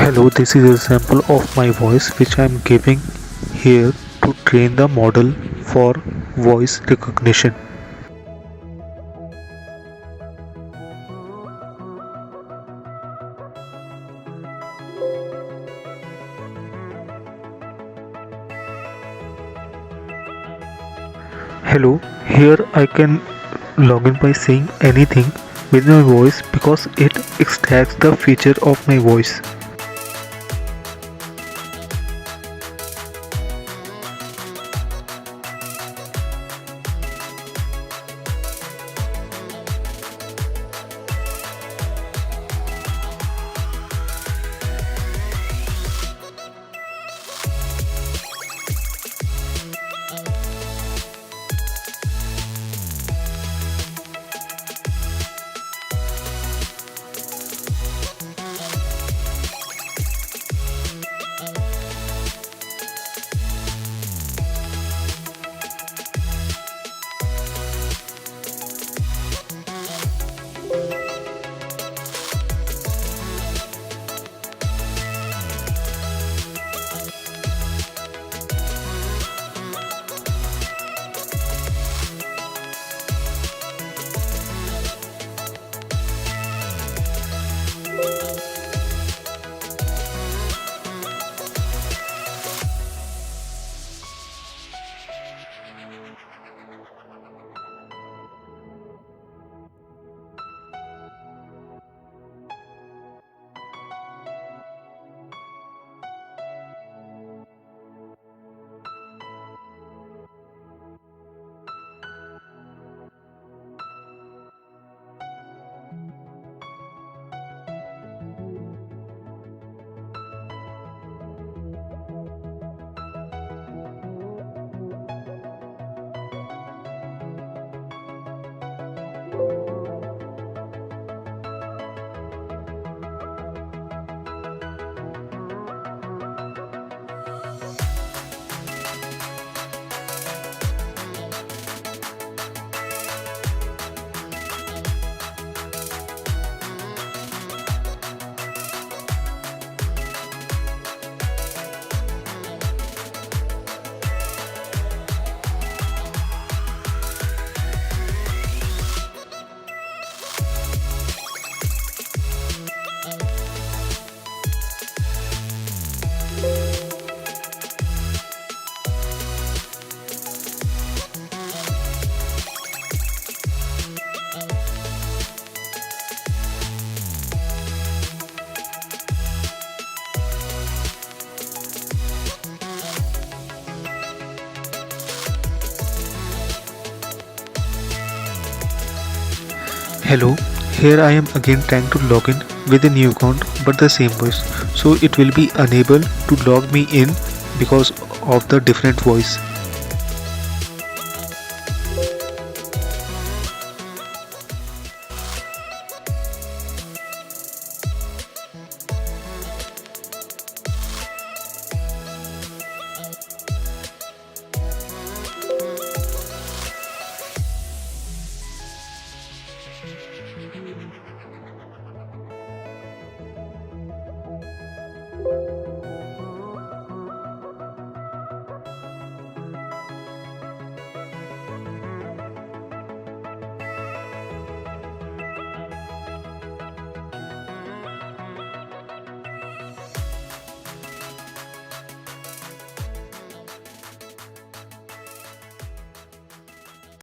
Hello, this is a sample of my voice which I am giving here to train the model for voice recognition. Hello, here I can log in by saying anything with my voice because it extracts the feature of my voice. Hello, here I am again trying to log in with a new account but the same voice. So it will be unable to log me in because of the different voice.